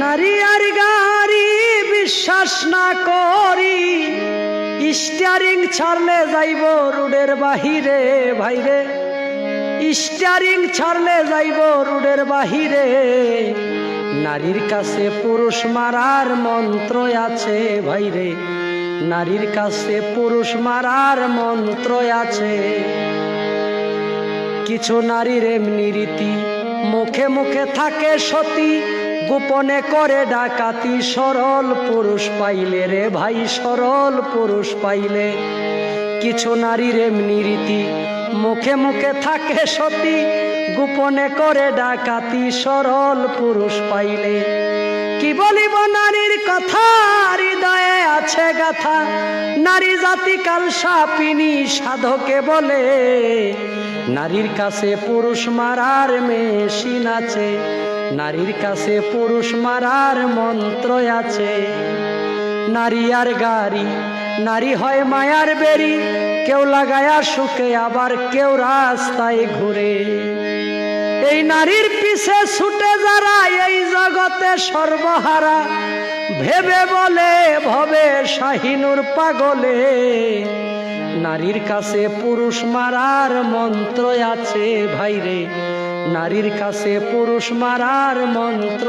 নারী আর গাড়ি বিশ্বাস না করি, স্টিয়ারিং ছাড়লে যাইব রোডের বাহিরে ভাইরে, স্টিয়ারিং ছাড়লে যাইব রোডের বাহিরে। নারীর কাছে পুরুষ মারার মন্ত্র আছে ভাইরে, নারীর কাছে পুরুষ মারার মন্ত্র আছে। কিছু নারীর এমনি রীতি, মুখে মুখে থাকে সতী, গোপনে করে ডাকাতি। সরল পুরুষ পাইলে রে ভাই, সরল পুরুষ পাইলে। কিছু নারীর এমনি রীতি, মুখে মুখে থাকে সতী, গোপনে করে ডাকাতি। সরল পুরুষ পাইলে কি বলিব নারীর কথা, হৃদয়ে আছে গাথা। নারী জাতি কাল সাপিনী সাধকে বলে, নারীর কাছে পুরুষ মারার মেশিন আছে, নারীর কাছে পুরুষ মারার মন্ত্র আছে। নারী আর গাড়ি, নারী হয় মায়ার বেরি, কেউ লাগায়া সুখে আবার কেউ রাস্তায় ঘুরে। এই নারীর পিছে ছুটে যারা এই জগতে সর্বহারা, ভেবে বলে ভবে শাহিনুর পাগলে। নারীর কাছে পুরুষ মারার মন্ত্র আছে ভাইরে, নারীর কাছে পুরুষ মারার মন্ত্র।